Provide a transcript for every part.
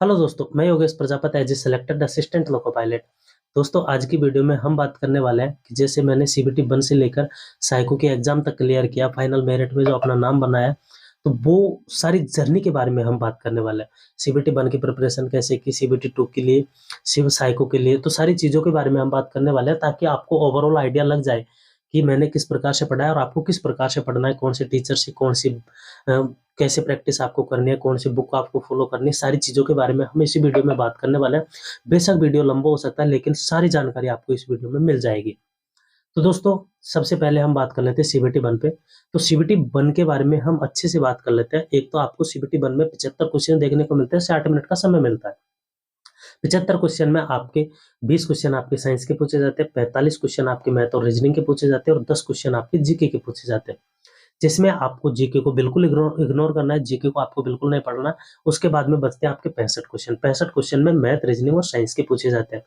Hello दोस्तों, मैं Yogesh Prajapati as a selected assistant loco pilot. दोस्तों, आज की वीडियो में हम बात करने वाले हैं कि जैसे मैंने सीबीटी 1 से लेकर साइको के एग्जाम तक क्लियर किया, फाइनल मेरिट में जो अपना नाम बनाया, तो वो सारी जर्नी के बारे में हम बात करने वाले हैं। सीबीटी 1 की प्रिपरेशन कैसे की, सीबीटी 2 के लिए, सिव साइको के लिए, तो सारी चीज़ों के बारे में हम बात करने वाले हैं ताकि आपको ओवरऑल आइडिया लग जाए कि मैंने किस प्रकार से पढ़ा है और आपको किस प्रकार से पढ़ना है, कौन से टीचर से, कौन सी कैसे प्रैक्टिस आपको करनी है, कौन सी बुक आपको फॉलो करनी है, सारी चीज़ों के बारे में हम इसी वीडियो में बात करने वाले हैं। बेशक वीडियो लंबा हो सकता है, लेकिन सारी जानकारी आपको इस वीडियो में मिल जाएगी। तो दोस्तों, सबसे पहले हम बात कर लेते हैं सीबीटी 1 पे। तो सीबीटी 1 के बारे में हम अच्छे से बात कर लेते हैं। एक तो आपको सीबीटी 1 में 75 क्वेश्चन देखने को मिलते हैं, 60 मिनट का समय मिलता है। 75 क्वेश्चन में आपके 20 क्वेश्चन आपके साइंस के पूछे जाते हैं, 45 क्वेश्चन आपके मैथ और रीजनिंग के पूछे जाते हैं और 10 क्वेश्चन आपके जीके के पूछे जाते हैं। जिसमें आपको जीके को बिल्कुल इग्नोर करना है, जीके को आपको बिल्कुल नहीं पढ़ना। उसके बाद में बचते हैं आपके 65 क्वेश्चन। 65 क्वेश्चन में मैथ, रीजनिंग और साइंस के पूछे जाते हैं।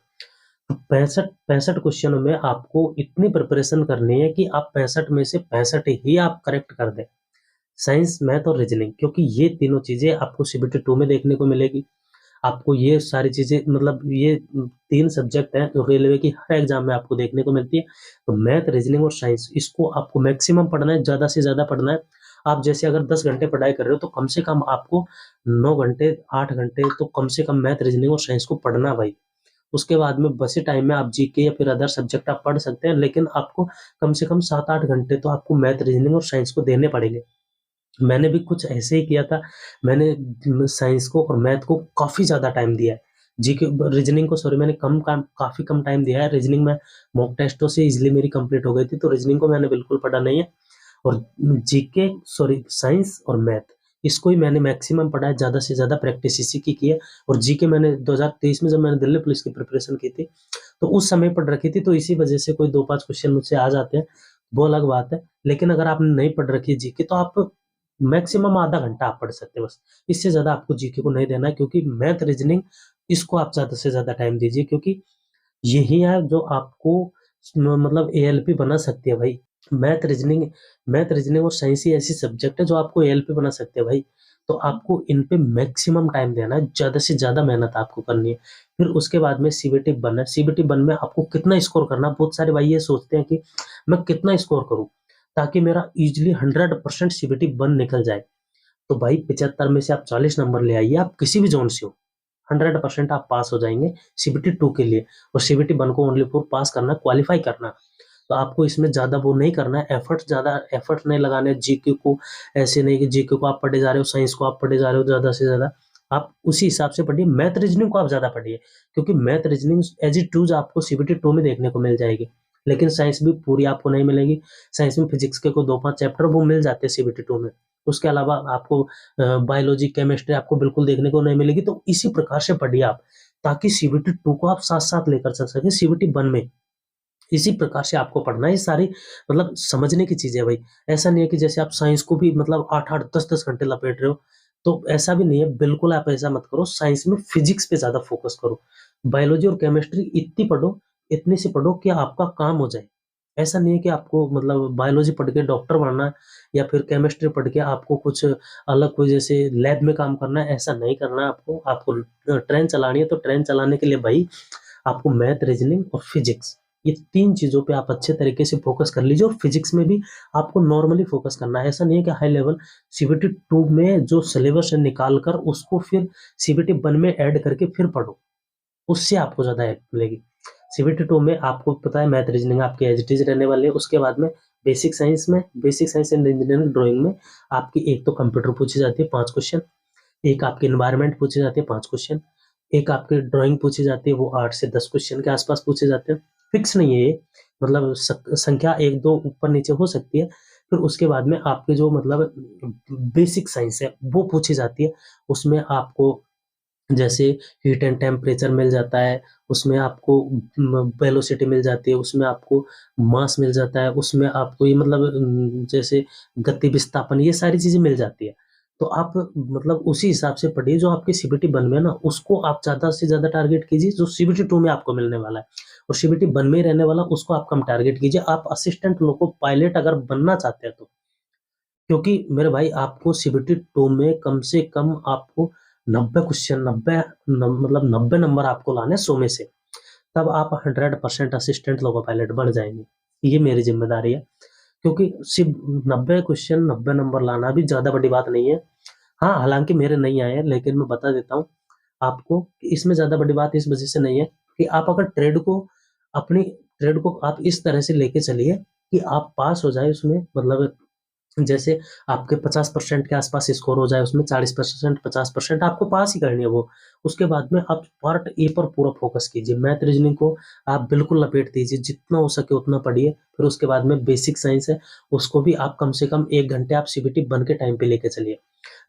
तो 65 क्वेश्चनों में आपको इतनी प्रिपरेशन करनी है कि आप 65 में से 65 ही आप करेक्ट कर दें। साइंस, मैथ और रीजनिंग, क्योंकि ये तीनों चीजें आपको सीबीटी 2 में देखने को मिलेगी। आपको ये सारी चीजें मतलब ये 3 सब्जेक्ट हैं जो रेलवे की हर एग्जाम में आपको देखने को मिलती है। तो मैथ, रीजनिंग और साइंस, इसको आपको मैक्सिमम पढ़ना है, ज्यादा से ज्यादा पढ़ना है। आप जैसे अगर 10 घंटे पढ़ाई कर रहे हो तो कम से कम आपको 9 घंटे, 8 घंटे तो कम से कम मैथ, रीजनिंग और साइंस को पढ़ना भाई। उसके बाद में बचे टाइम में आप जीके या फिर अदर सब्जेक्ट आप पढ़ सकते हैं, लेकिन आपको कम से कम 7-8 घंटे तो आपको मैथ, रीजनिंग और साइंस को देने पड़ेंगे। मैंने भी कुछ ऐसे ही किया था। मैंने साइंस को और मैथ को काफ़ी ज़्यादा टाइम दिया है। जीके रीजनिंग को सॉरी मैंने काफ़ी कम टाइम दिया है। रीजनिंग में मॉक टेस्टों से इज़िली मेरी कंप्लीट हो गई थी, तो रीजनिंग को मैंने बिल्कुल पढ़ा नहीं है। और जीके सॉरी साइंस और मैथ, इसको ही मैंने मैक्सिमम पढ़ा है, ज़्यादा से ज़्यादा प्रैक्टिस इसी की है। और जीके मैंने 2023 में जब मैंने दिल्ली पुलिस की प्रिपरेशन की थी, तो उस समय पढ़ रखी थी, तो इसी वजह से कोई 2-5 क्वेश्चन मुझसे आ जाते हैं, वो अलग बात है। लेकिन अगर आपने नहीं पढ़ रखी है जीके, तो आप मैक्सिमम आधा घंटा आप पढ़ सकते हैं बस। इससे ज़्यादा आपको जीके को नहीं देना है, क्योंकि मैथ, रीजनिंग, इसको आप ज़्यादा से ज़्यादा टाइम दीजिए, क्योंकि यही है जो आपको मतलब एएलपी बना सकती है भाई। मैथ रीजनिंग और साइंस ही ऐसी सब्जेक्ट है जो आपको एएलपी बना सकते हैं भाई। तो आपको इन पे मैक्सिमम टाइम देना है, ज़्यादा से ज़्यादा मेहनत आपको करनी है। फिर उसके बाद में सीबीटी 1 है। सीबीटी 1 में आपको कितना स्कोर करना है, बहुत सारे भाई ये सोचते हैं कि मैं कितना स्कोर करूँ ताकि मेरा ईज़िली 100% सीबीटी 1 निकल जाए। तो भाई 75 में से आप 40 नंबर ले आइए, आप किसी भी ज़ोन से हो, 100% आप पास हो जाएँगे सीबीटी 2 के लिए। और सीबीटी 1 को ओनली फॉर पास करना, क्वालीफाई करना। तो आपको इसमें ज़्यादा वो नहीं करना है, ज़्यादा एफर्ट नहीं लगाने हैं जीके को। ऐसे नहीं कि जीके को आप पढ़े जा रहे हो, साइंस को आप पढ़े जा रहे हो ज़्यादा से ज़्यादा। आप उसी हिसाब से पढ़िए। मैथ, रीजनिंग को आप ज़्यादा पढ़िए, क्योंकि math, reasoning as it is आपको सीबीटी 2 में देखने को मिल जाएगी। लेकिन साइंस भी पूरी आपको नहीं मिलेगी। साइंस में फिजिक्स के कोई 2-5 चैप्टर वो मिल जाते हैं सीबीटी 2 में। उसके अलावा आपको बायोलॉजी, केमिस्ट्री आपको बिल्कुल देखने को नहीं मिलेगी। तो इसी प्रकार से पढ़िए आप, ताकि सीबीटी 2 को आप साथ-साथ लेकर चल सकें सीबीटी 1 में। इसी प्रकार से आपको पढ़ना है। ये सारी मतलब समझने की चीज़ें है भाई। ऐसा नहीं है कि जैसे आप साइंस को भी मतलब 8-8, 10-10 घंटे लपेट रहे हो, तो ऐसा भी नहीं है। बिल्कुल आप ऐसा मत करो। साइंस में फिजिक्स पे ज़्यादा फोकस करो। बायोलॉजी और केमिस्ट्री इतनी पढ़ो, इतने से पढ़ो कि आपका काम हो जाए। ऐसा नहीं है कि आपको मतलब बायोलॉजी पढ़ के डॉक्टर बनना है या फिर केमिस्ट्री पढ़ के आपको कुछ अलग कोई जैसे लैब में काम करना है, ऐसा नहीं करना है आपको। आपको ट्रेन चलानी है, तो ट्रेन चलाने के लिए भाई आपको मैथ, रीजनिंग और फिजिक्स, ये 3 चीज़ों पे आप अच्छे तरीके से फ़ोकस कर लीजिए। और फिजिक्स में भी आपको नॉर्मली फ़ोकस करना है। ऐसा नहीं है कि हाई लेवल। सीबीटी 2 में जो सिलेबस है निकाल कर उसको फिर सीबीटी 1 में ऐड करके फिर पढ़ो, उससे आपको ज़्यादा हेल्प मिलेगी। सीबीटी 2 में आपको पता है मैथ, रीजनिंग आपके एज़ इट इज़ रहने वाले हैं। उसके बाद में basic science and engineering drawing में आपकी एक तो कंप्यूटर पूछी जाती है 5 क्वेश्चन, एक आपकी एनवायरनमेंट पूछी जाती है 5 क्वेश्चन, एक आपकी ड्राइंग पूछी जाती है, वो 8 से 10 क्वेश्चन के आसपास पूछे जाते हैं। फिक्स नहीं है ये, मतलब संख्या 1-2 ऊपर-नीचे हो सकती है। फिर उसके बाद में आपके जो मतलब बेसिक साइंस है वो पूछी जाती है। उसमें आपको जैसे हीट एंड टेम्परेचर मिल जाता है, उसमें आपको वेलोसिटी मिल जाती है, उसमें आपको मास मिल जाता है, उसमें आपको ये मतलब जैसे गति, विस्थापन, ये सारी चीज़ें मिल जाती है। तो आप मतलब उसी हिसाब से पढ़िए। जो आपकी सीबीटी 1 में है ना, उसको आप ज़्यादा से ज़्यादा टारगेट कीजिए, जो सीबीटी 2 में आपको मिलने वाला है। और सीबीटी 1 में रहने वाला उसको आप कम टारगेट कीजिए। आप असिस्टेंट लोको पायलट अगर बनना चाहते हैं तो। क्योंकि मेरे भाई आपको सीबीटी 2 में कम से कम आपको 90 क्वेश्चन, 90 नंबर आपको लाने 100 में से, तब आप 100% असिस्टेंट लोको पायलट बन जाएंगे। ये मेरी जिम्मेदारी है, क्योंकि सिर्फ 90 क्वेश्चन 90 नंबर लाना भी ज़्यादा बड़ी बात नहीं है। हाँ, हालांकि मेरे नहीं आए हैं, लेकिन मैं बता देता हूँ आपको कि इसमें ज़्यादा बड़ी बात इस वजह से नहीं है कि आप अगर अपनी ट्रेड को आप इस तरह से लेके चलिए कि आप पास हो जाए उसमें, मतलब जैसे आपके 50% के आसपास स्कोर हो जाए, उसमें 40% 50% आपको पास ही करनी है वो। उसके बाद में आप पार्ट ए पर पूरा फोकस कीजिए, मैथ रीजनिंग को आप बिल्कुल लपेट दीजिए, जितना हो सके उतना पढ़िए। फिर उसके बाद में बेसिक साइंस है, उसको भी आप कम से कम 1 घंटे आप सीबीटी बन के टाइम पे लेके चलिए।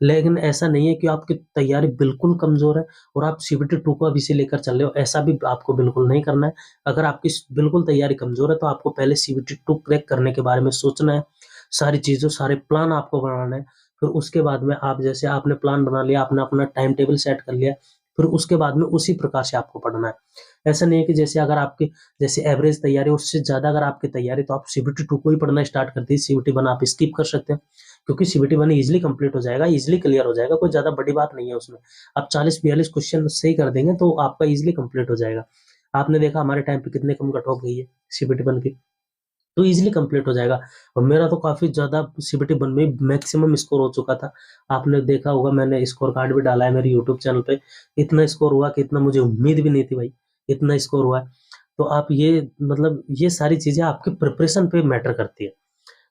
लेकिन ऐसा नहीं है कि आपकी तैयारी बिल्कुल कमजोर है और आप सीबीटी 2 को अभी से लेकर चल रहे हो, ऐसा भी आपको बिल्कुल नहीं करना है। अगर आपकी बिल्कुल तैयारी कमजोर है तो आपको पहले सीबीटी 2 क्रैक करने के बारे में सोचना है, सारी चीज़ों सारे प्लान आपको बनाना है। फिर उसके बाद में आप जैसे आपने प्लान बना लिया, आपने अपना टाइम टेबल सेट कर लिया, फिर उसके बाद में उसी प्रकार से आपको पढ़ना है। ऐसा नहीं है कि जैसे अगर आपकी जैसे एवरेज तैयारी उससे ज़्यादा अगर आपकी तैयारी, तो आप सीबीटी 2 को ही पढ़ना स्टार्ट कर दीजिए, सीबीटी 1 आप स्किप कर सकते हैं, क्योंकि सीबीटी 1 ईजिली कंप्लीट हो जाएगा, ईजिली क्लियर हो जाएगा, कोई ज़्यादा बड़ी बात नहीं है उसमें। आप 40-42 क्वेश्चन सही कर देंगे तो आपका ईजिली कंप्लीट हो जाएगा। आपने देखा हमारे टाइम पे कितने कम कट ऑफ गई है सीबीटी 1 की, तो इजीली कंप्लीट हो जाएगा। और मेरा तो काफ़ी ज़्यादा सीबीटी 1 में मैक्सिमम स्कोर हो चुका था। आपने देखा होगा, मैंने स्कोर कार्ड भी डाला है मेरे यूट्यूब चैनल पे। इतना स्कोर हुआ कि इतना मुझे उम्मीद भी नहीं थी भाई, इतना स्कोर हुआ है। तो आप ये मतलब ये सारी चीज़ें आपके प्रिपरेशन पे मैटर करती है।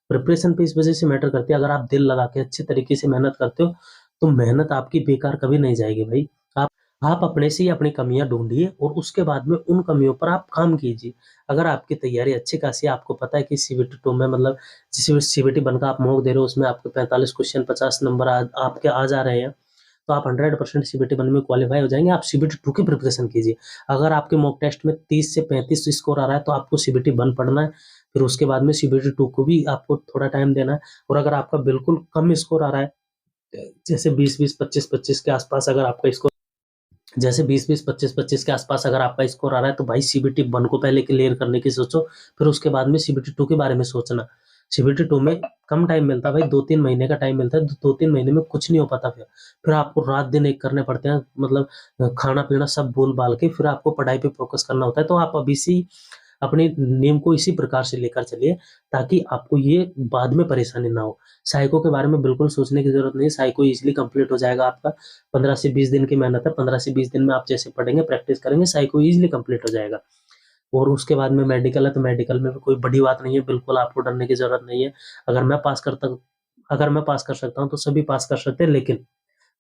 प्रिपरेशन पे इस वजह से मैटर करती है, अगर आप दिल लगा के अच्छे तरीके से मेहनत करते हो, तो मेहनत आपकी बेकार कभी नहीं जाएगी भाई। आप आप अपने से ही अपनी कमियाँ ढूँढिए और उसके बाद में उन कमियों पर आप काम कीजिए। अगर आपकी तैयारी अच्छी खासी है, आपको पता है कि सीबीटी 2 में मतलब सीबीटी 1 का आप मॉक दे रहे हो, उसमें आपके 45 क्वेश्चन 50 नंबर आपके आ जा रहे हैं, तो आप 100% सीबीटी 1 में क्वालीफाई हो जाएँगे। आप सीबीटी 2 की प्रिपरेशन कीजिए। अगर आपके मॉक टेस्ट में 30 से 35 स्कोर आ रहा है, तो आपको सीबीटी 1 पढ़ना है, फिर उसके बाद में सीबीटी 2 को भी आपको थोड़ा टाइम देना है। और अगर आपका बिल्कुल कम स्कोर आ रहा है, जैसे 20-20, 25-25 के आसपास अगर आपका स्कोर जैसे 20-20, 25-25 के आसपास अगर आपका स्कोर आ रहा है, तो भाई सीबीटी 1 को पहले क्लियर करने की सोचो, फिर उसके बाद में सीबीटी 2 के बारे में सोचना। सीबीटी 2 में कम टाइम मिलता है भाई, 2-3 महीने का टाइम मिलता है, 2-3 महीने में कुछ नहीं हो पाता फिर आपको रात-दिन एक करने पड़ते हैं, मतलब खाना-पीना सब भूल-भाल के फिर आपको पढ़ाई पे फोकस करना होता है। तो आप अभी से अपने नियम को इसी प्रकार से लेकर चलिए, ताकि आपको ये बाद में परेशानी ना हो। साइको के बारे में बिल्कुल सोचने की ज़रूरत नहीं है, साइको ईज़िली कंप्लीट हो जाएगा आपका। 15 से 20 दिन की मेहनत है, 15 से 20 दिन में आप जैसे पढ़ेंगे, प्रैक्टिस करेंगे, साइको ईज़िली कंप्लीट हो जाएगा। और उसके बाद में मेडिकल है, तो मेडिकल में भी कोई बड़ी बात नहीं है, बिल्कुल आपको डरने की ज़रूरत नहीं है। अगर मैं पास कर सकता हूँ, तो सभी पास कर सकते हैं, लेकिन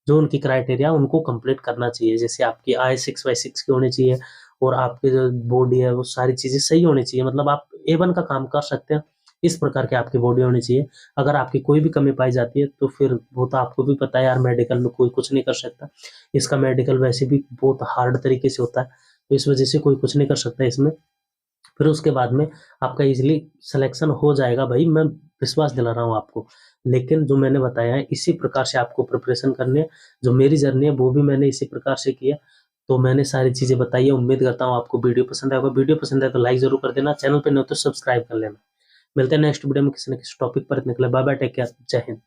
जो उनकी क्राइटेरिया उनको कंप्लीट करना चाहिए। जैसे आपकी आय 6/6 की होनी चाहिए और आपकी जो बॉडी है वो सारी चीज़ें सही होनी चाहिए, मतलब आप A1 का काम कर सकते हैं, इस प्रकार की आपकी बॉडी होनी चाहिए। अगर आपकी कोई भी कमी पाई जाती है, तो फिर वो तो आपको भी पता है यार, मेडिकल में कोई कुछ नहीं कर सकता। इसका मेडिकल वैसे भी बहुत हार्ड तरीके से होता है, तो इस वजह से कोई कुछ नहीं कर सकता इसमें। फिर उसके बाद में आपका ईज़िली सिलेक्शन हो जाएगा भाई, मैं विश्वास दिला रहा हूँ आपको। लेकिन जो मैंने बताया है, इसी प्रकार से आपको प्रिपरेशन करनी है। जो मेरी जर्नी है, वो भी मैंने इसी प्रकार से की है। तो मैंने सारी चीज़ें बताई है, उम्मीद करता हूँ आपको वीडियो पसंद आएगा। वीडियो पसंद आए तो लाइक ज़रूर कर देना, चैनल पे नहीं हो तो सब्सक्राइब कर लेना। मिलते हैं नेक्स्ट वीडियो में किसी न किसी टॉपिक पर। इतने के लिए बाय बाय, टेक केयर, जय हिंद।